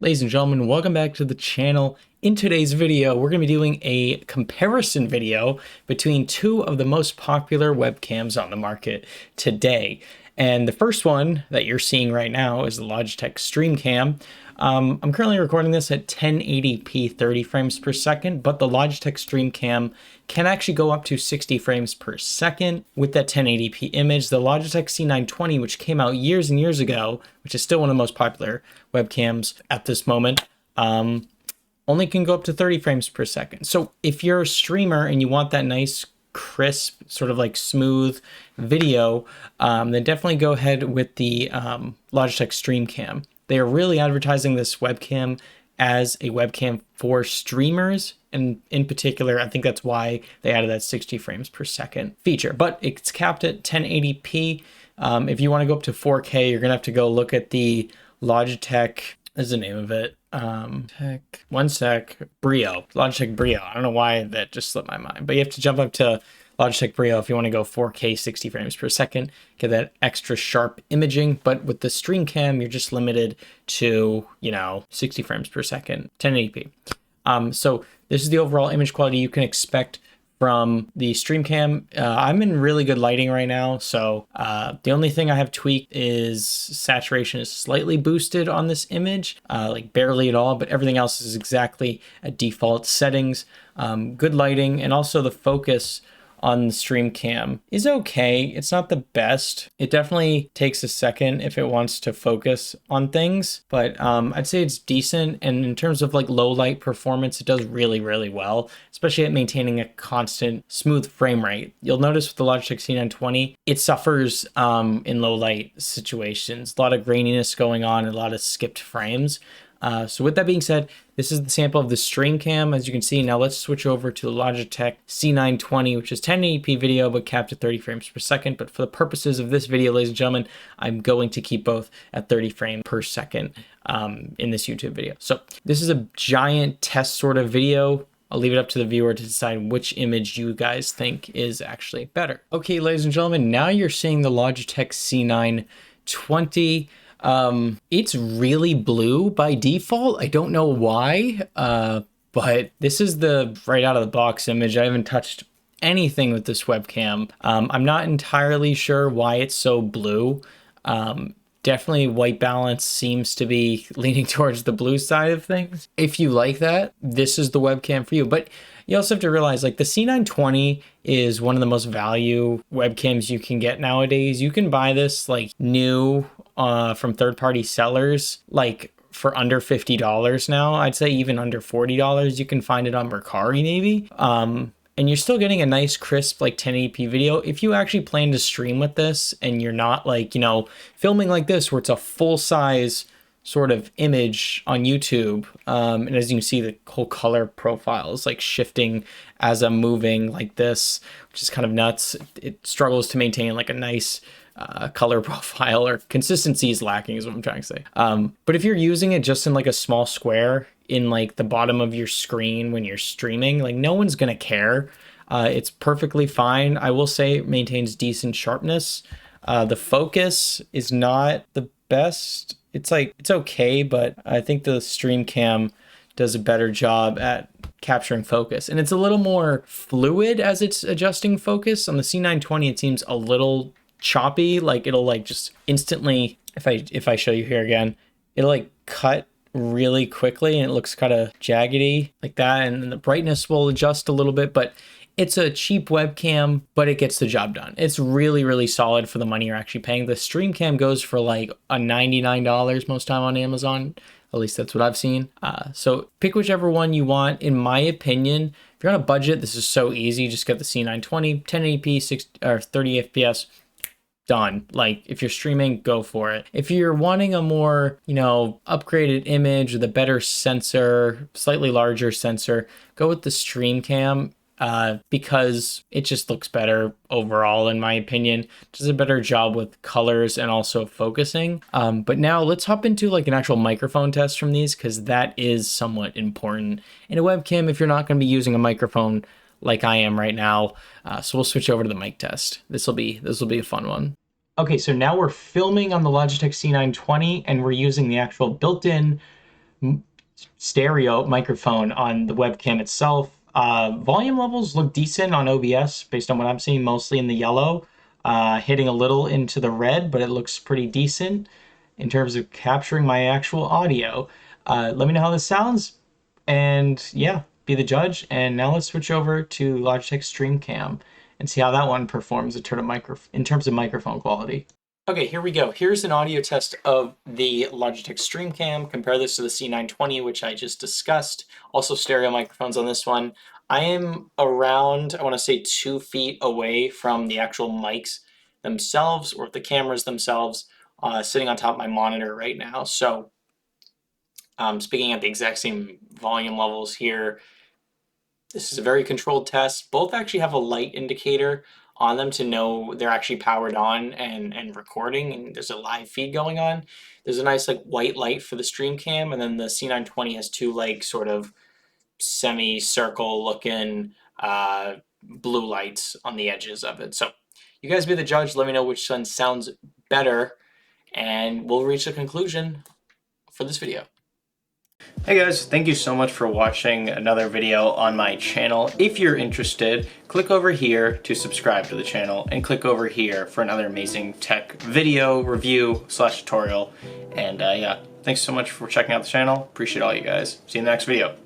Ladies and gentlemen, welcome back to the channel. In today's video, we're going to be doing a comparison video between two of the most popular webcams on the market today. And the first one that you're seeing right now is the Logitech StreamCam. I'm currently recording this at 1080p 30 frames per second, but the Logitech StreamCam can actually go up to 60 frames per second with that 1080p image. The Logitech C920, which came out years and years ago, which is still one of the most popular webcams at this moment, only can go up to 30 frames per second. So if you're a streamer and you want that nice, crisp, sort of like smooth video, then definitely go ahead with the Logitech StreamCam. They are really advertising this webcam as a webcam for streamers, and in particular, I think that's why they added that 60 frames per second feature. But it's capped at 1080p. If you want to go up to 4K, you're gonna have to go look at the Logitech. Is the name of it? Brio. Logitech Brio. I don't know why that just slipped my mind, but you have to jump up to Logitech Brio if you want to go 4K 60 frames per second, get that extra sharp imaging. But with the StreamCam, you're just limited to, 60 frames per second, 1080p. So this is the overall image quality you can expect from the StreamCam. I'm in really good lighting right now, so the only thing I have tweaked is saturation is slightly boosted on this image, like barely at all, but everything else is exactly at default settings. Good lighting, and also the focus on the StreamCam is okay. It's not the best. It definitely takes a second if it wants to focus on things, but I'd say it's decent. And in terms of like low light performance, it does really, really well, especially at maintaining a constant smooth frame rate. You'll notice with the Logitech C920, it suffers in low light situations, a lot of graininess going on, and a lot of skipped frames. So with that being said, this is the sample of the StreamCam, as you can see. Now let's switch over to the Logitech C920, which is 1080p video, but capped at 30 frames per second. But for the purposes of this video, ladies and gentlemen, I'm going to keep both at 30 frames per second in this YouTube video. So this is a giant test sort of video. I'll leave it up to the viewer to decide which image you guys think is actually better. Okay, ladies and gentlemen, now you're seeing the Logitech C920. It's really blue by default. I don't know why, but this is the right out of the box image. I haven't touched anything with this webcam. I'm not entirely sure why it's so blue. Definitely white balance seems to be leaning towards the blue side of things. If you like that, this is the webcam for you. But you also have to realize, like, the C920 is one of the most value webcams you can get nowadays. You can buy this like new from third-party sellers, like for under $50 now. I'd say even under $40. You can find it on Mercari maybe. And you're still getting a nice crisp like 1080p video. If you actually plan to stream with this and you're not like, filming like this where it's a full size sort of image on YouTube. And as you can see, the whole color profile is like shifting as I'm moving like this, which is kind of nuts. It struggles to maintain like a nice color profile, or consistency is lacking is what I'm trying to say. But if you're using it just in like a small square in like the bottom of your screen when you're streaming, like no one's gonna care. It's perfectly fine. I will say it maintains decent sharpness. The focus is not the best. It's okay, but I think the StreamCam does a better job at capturing focus, and it's a little more fluid as it's adjusting focus. On the C920, it seems a little choppy, like it'll like just instantly, if I show you here again, it'll like cut really quickly and it looks kind of jaggedy like that, and then the brightness will adjust a little bit. But it's a cheap webcam, but it gets the job done. It's really, really solid for the money you're actually paying. The StreamCam goes for like a $99 most time on Amazon. At least that's what I've seen. So pick whichever one you want. In my opinion, if you're on a budget, this is so easy. Just get the C920, 1080p, 60 or 30 FPS. Done. Like if you're streaming, go for it. If you're wanting a more, upgraded image with a better sensor, slightly larger sensor, go with the StreamCam. Because it just looks better overall, in my opinion. It does a better job with colors and also focusing. But now let's hop into like an actual microphone test from these, because that is somewhat important in a webcam if you're not going to be using a microphone like I am right now. So we'll switch over to the mic test. This will be a fun one. Okay, so now we're filming on the Logitech C920, and we're using the actual built-in stereo microphone on the webcam itself. Volume levels look decent on OBS based on what I'm seeing, mostly in the yellow, hitting a little into the red, but it looks pretty decent in terms of capturing my actual audio. Let me know how this sounds, and yeah, be the judge. And now let's switch over to Logitech StreamCam and see how that one performs in terms of microphone quality. Okay, here we go. Here's an audio test of the Logitech StreamCam. Compare this to the C920, which I just discussed. Also stereo microphones on this one. I am around, I want to say 2 feet away from the actual mics themselves, or the cameras themselves, sitting on top of my monitor right now. So speaking at the exact same volume levels here. This is a very controlled test. Both actually have a light indicator on them to know they're actually powered on and recording, and there's a live feed going on. There's a nice like white light for the StreamCam, and then the C920 has 2 like sort of semi-circle looking blue lights on the edges of it. So you guys be the judge. Let me know which one sounds better, and we'll reach a conclusion for this video. Hey guys, thank you so much for watching another video on my channel. If you're interested, click over here to subscribe to the channel, and click over here for another amazing tech video review / tutorial. And yeah, thanks so much for checking out the channel. Appreciate all you guys. See you in the next video.